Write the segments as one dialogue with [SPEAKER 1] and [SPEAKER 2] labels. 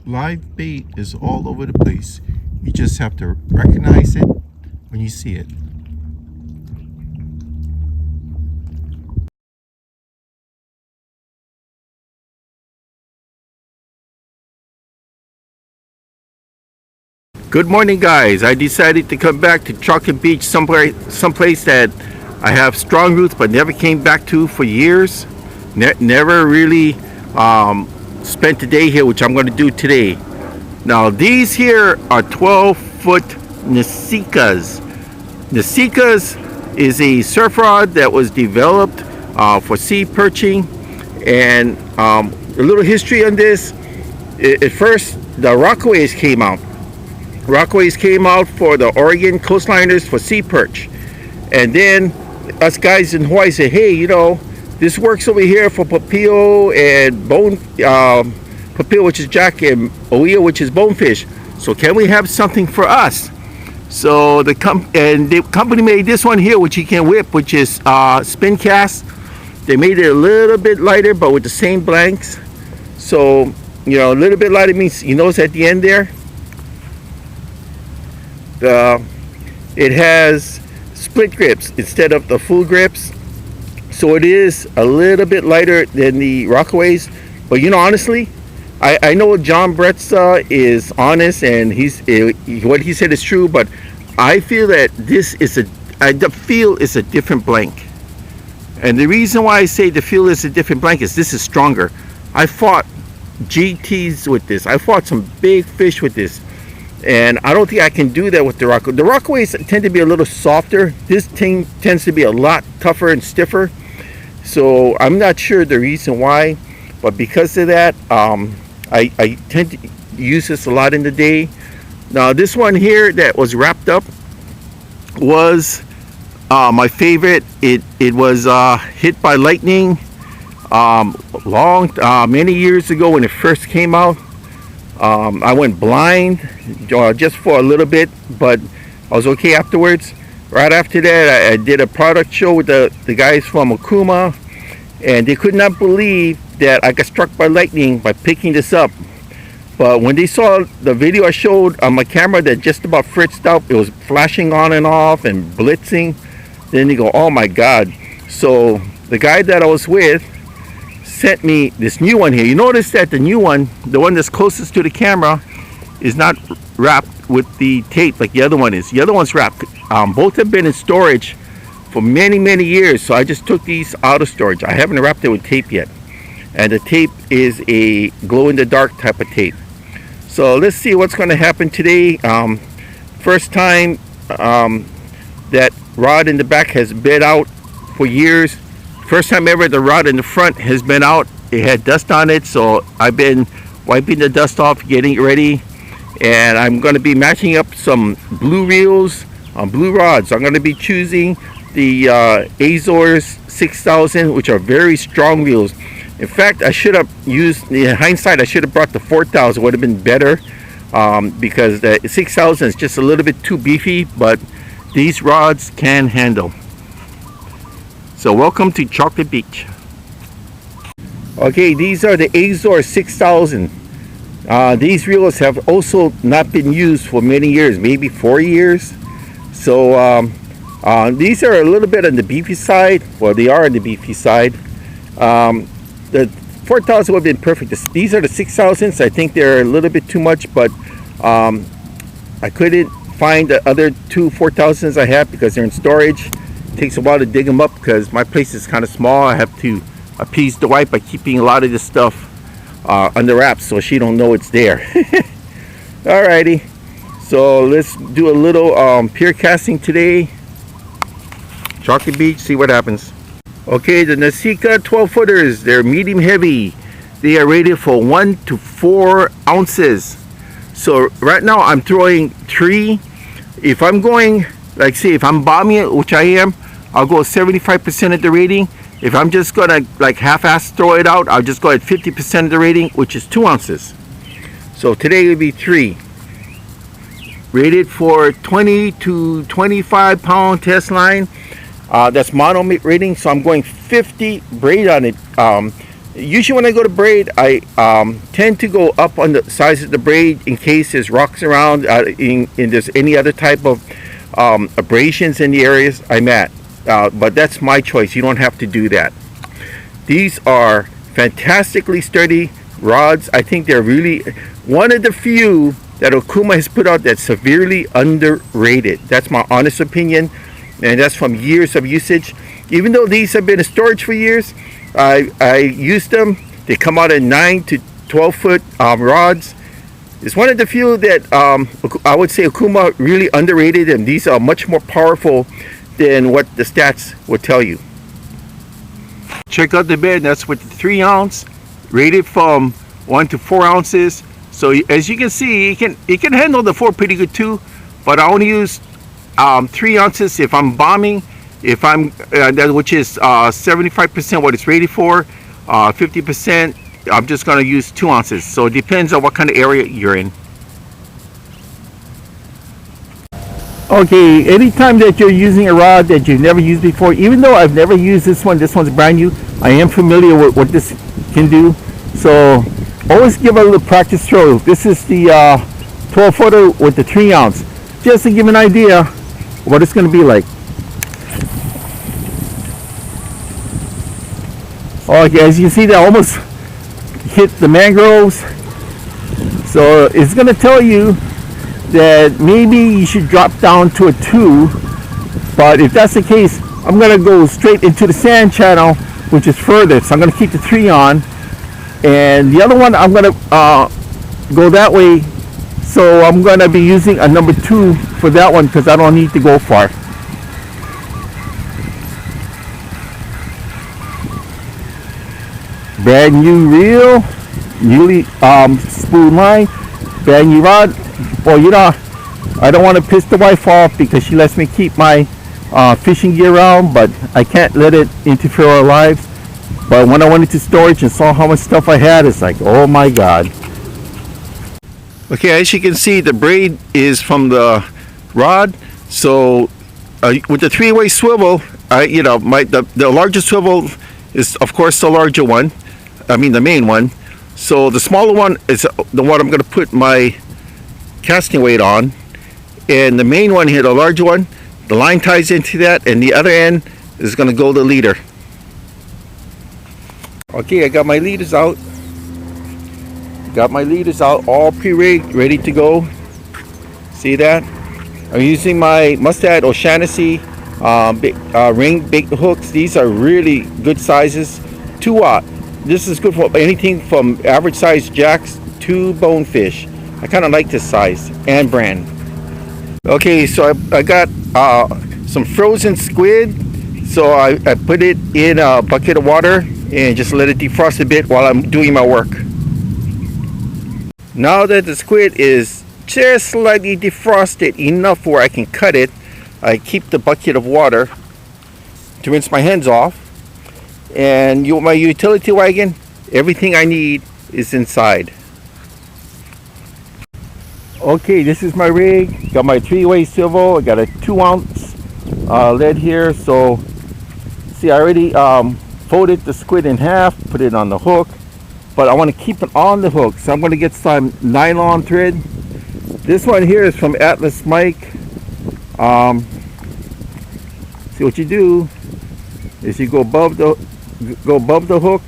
[SPEAKER 1] Live bait is all over the place. You just have to recognize it when you see it. Good morning, guys. I decided to come back to Chocolate Beach, someplace that I have strong roots but never came back to for years. Never really spent a day here, which I'm going to do today. Now these here are 12-foot Nesikas. Nesikas is a surf rod that was developed for sea perching. And a little history on this. At first, the Rockaways came out. Rockaways came out for the Oregon coastliners for sea perch. And then us guys in Hawaii said, hey, you know, this works over here for papio and bone, papio, which is jack, and oia, which is bonefish. So can we have something for us? So the company made this one here, which you can whip, which is spin cast. They made it a little bit lighter, but with the same blanks. So, you know, a little bit lighter means, you notice at the end there, it has split grips instead of the full grips. So it is a little bit lighter than the Rockaways. But you know, honestly, I know John Bretza is honest, and what he said is true, but I feel that this is the feel is a different blank. And the reason why I say the feel is a different blank is this is stronger. I fought GTs with this. I fought some big fish with this. And I don't think I can do that with the Rockaways. The Rockaways tend to be a little softer. This thing tends to be a lot tougher and stiffer. So I'm not sure the reason why, but because of that, I tend to use this a lot in the day. Now this one here that was wrapped up was my favorite. It was hit by lightning many years ago when it first came out. I went blind just for a little bit, but I was okay afterwards. Right after that, I did a product show with the guys from Okuma, and they could not believe that I got struck by lightning by picking this up. But when they saw the video I showed on my camera that just about fritzed out, it was flashing on and off and blitzing, then they go, oh my God. So the guy that I was with sent me this new one here. You notice that the new one, the one that's closest to the camera, is not wrapped with the tape like the other one is. The other one's wrapped. Both have been in storage for many years, so I just took these out of storage. I haven't wrapped it with tape yet, and the tape is a glow-in-the-dark type of tape. So let's see what's going to happen today. First time that rod in the back has been out for years. First time ever the rod in the front has been out. It had dust on it, so I've been wiping the dust off, getting it ready. And I'm going to be matching up some blue reels on blue rods. I'm going to be choosing the Azores 6000, which are very strong reels. In fact, I should have used, in hindsight, I should have brought the 4000. Would have been better because the 6000 is just a little bit too beefy, but these rods can handle. So welcome to Chocolate Beach. Okay, these are the Azores 6000. These reels have also not been used for many years, maybe 4 years. So these are a little bit on the beefy side. Well, they are on the beefy side. The 4000 would have been perfect. These are the 6000s. I think they're a little bit too much, but I couldn't find the other two 4000s I have because they're in storage. It takes a while to dig them up because my place is kind of small. I have to appease the wife by keeping a lot of this stuff under wraps so she don't know it's there. Alrighty, so let's do a little pier casting today. Chocolate Beach, see what happens. Okay, the Nesika 12-footers, they're medium heavy. They are rated for 1 to 4 ounces. So right now I'm throwing 3. If I'm going, like say if I'm bombing it, which I am, I'll go 75% of the rating. If I'm just gonna like half-ass throw it out, I'll just go at 50% of the rating, which is 2 ounces. So today will be 3. Rated for 20 to 25 pound test line. That's mono rating, so I'm going 50 braid on it. Usually when I go to braid, I tend to go up on the size of the braid in case there's rocks around, in there's any other type of abrasions in the areas I'm at. But that's my choice. You don't have to do that. These are fantastically sturdy rods. I think they're really one of the few that Okuma has put out that's severely underrated. That's my honest opinion, and that's from years of usage. Even though these have been in storage for years, I used them. They come out in 9 to 12 foot rods. It's one of the few that I would say Okuma really underrated, and these are much more powerful than what the stats would tell you. Check out the bed. That's with the 3 ounce, rated from 1 to 4 ounces. So as you can see, it can handle the 4 pretty good too. But I only use 3 ounces if I'm bombing. If I'm which is 75% what it's rated for, 50%. I'm just gonna use 2 ounces. So it depends on what kind of area you're in. Okay, anytime that you're using a rod that you've never used before, even though I've never used this one's brand new, I am familiar with what this can do. So always give a little practice throw. This is the 12 footer with the 3 ounce, just to give an idea what it's going to be like. Okay, as you see, that almost hit the mangroves. So it's going to tell you that maybe you should drop down to a 2, but if that's the case, I'm going to go straight into the sand channel, which is further. So I'm going to keep the 3 on, and the other one I'm going to go that way. So I'm going to be using a number 2 for that one because I don't need to go far. Brand new reel, newly spool line, brand new rod. Well, you know, I don't want to piss the wife off because she lets me keep my fishing gear around, but I can't let it interfere with our lives. But when I went into storage and saw how much stuff I had, it's like, oh my God. Okay, as you can see, the braid is from the rod. So with the 3-way swivel, the largest swivel is of course the larger one. I mean the main one. So the smaller one is the one I'm going to put my casting weight on, and the main one here, the larger one, the line ties into that, and the other end is going to go the leader. Okay, I got my leaders out. All pre-rigged, ready to go. See that? I'm using my Mustad O'Shaughnessy ring bait hooks. These are really good sizes. 2-aught. This is good for anything from average size jacks to bonefish. I kind of like this size and brand. Okay, so I got some frozen squid. So I put it in a bucket of water and just let it defrost a bit while I'm doing my work. Now that the squid is just slightly defrosted enough where I can cut it, I keep the bucket of water to rinse my hands off. And my utility wagon, everything I need is inside. Okay, this is my rig. Got my 3-way swivel. I got a 2-ounce lead here. So see, I already folded the squid in half, put it on the hook, but I want to keep it on the hook, so I'm going to get some nylon thread. This one here is from Atlas Mike. See, what you do is you go above the hook,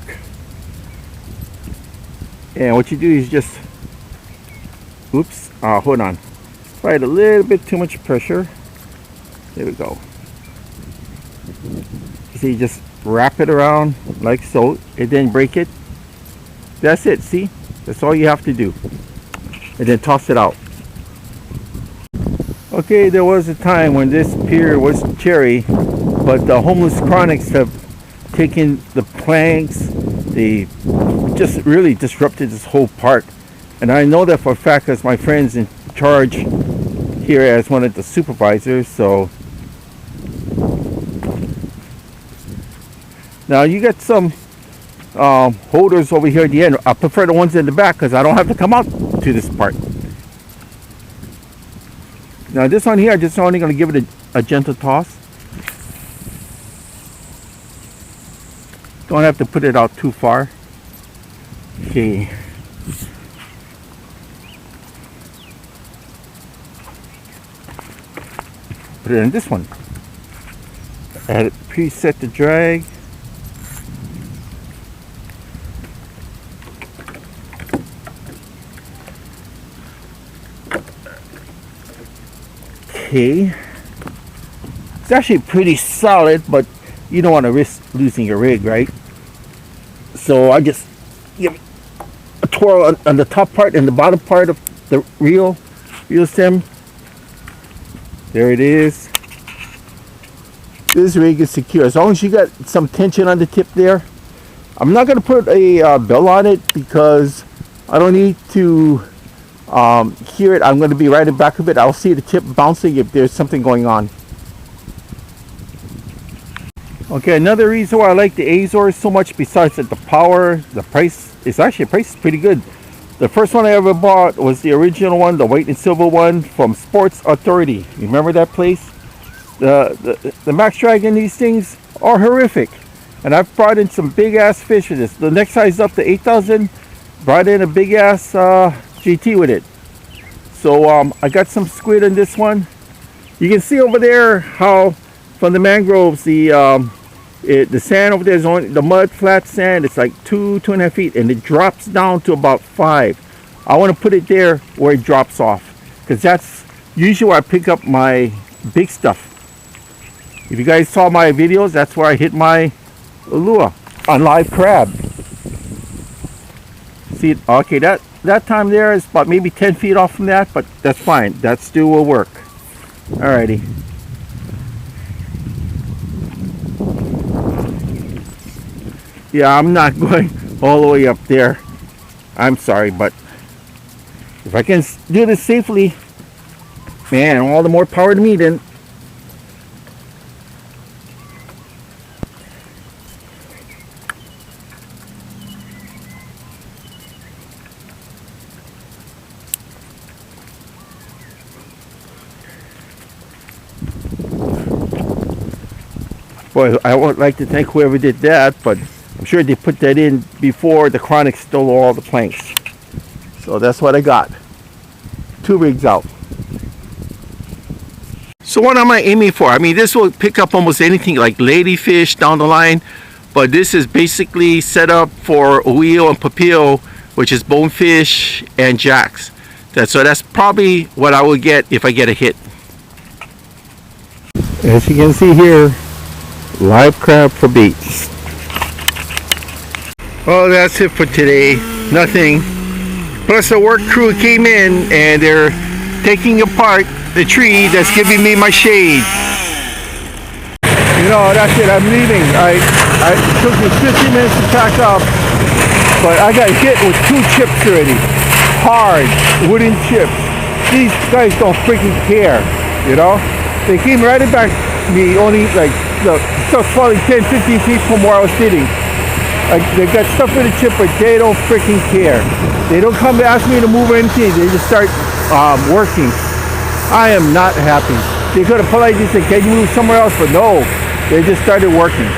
[SPEAKER 1] and what you do is just hold on, applied a little bit too much pressure. There we go. See, just wrap it around like so, and then break it. That's it. See, that's all you have to do, and then toss it out. Okay, there was a time when this pier was cherry, but the homeless chronics have taken the planks. They just really disrupted this whole park, and I know that for a fact because my friend's in charge here as one of the supervisors. So now you got some holders over here at the end. I prefer the ones in the back because I don't have to come out to this part. Now this one here, I'm just only going to give it a gentle toss. Don't have to put it out too far. Okay. Put it in this one. Add it preset the drag. Okay. It's actually pretty solid, but you don't want to risk losing your rig, right? So I just give it a twirl on the top part and the bottom part of the reel stem. There it is. This rig is secure as long as you got some tension on the tip there. I'm not going to put a bell on it because I don't need to hear it. I'm going to be right in back of it. I'll see the tip bouncing if there's something going on. Okay, another reason why I like the Azores so much, besides that the power, the price is pretty good. The first one I ever bought was the original one, the white and silver one from Sports Authority. Remember that place? The Max Dragon, these things are horrific. And I've brought in some big ass fish with this. The next size up to 8,000, brought in a big ass GT with it. So I got some squid in this one. You can see over there how from the mangroves the sand over there is only the mud flat sand. It's like 2.5 feet, and it drops down to about 5. I want to put it there where it drops off, because that's usually where I pick up my big stuff. If you guys saw my videos, that's where I hit my lure on live crab. See, okay, that time there is about maybe 10 feet off from that, but that's fine. That still will work. Alrighty. Yeah, I'm not going all the way up there. I'm sorry, but if I can do this safely, man, all the more power to me then. Boy, I would like to thank whoever did that, but I'm sure they put that in before the Chronic stole all the planks. So that's what I got. 2 rigs out. So what am I aiming for? I mean, this will pick up almost anything like ladyfish down the line, but this is basically set up for Oeo and Papillo, which is bonefish and jacks. So that's probably what I will get if I get a hit. As you can see here, live crab for bait. Well, that's it for today. Nothing. Plus the work crew came in and they're taking apart the tree that's giving me my shade. You know, that's it. I'm leaving. I took me 50 minutes to pack up, but I got hit with 2 chips already. Hard wooden chips. These guys don't freaking care, you know? They came right back me, only like, look, stuff's falling 10, 15 feet from where I was sitting. They got stuff in the chip, but they don't freaking care. They don't come to ask me to move or anything. They just start working. I am not happy. They could have politely said, can you move somewhere else? But no, they just started working.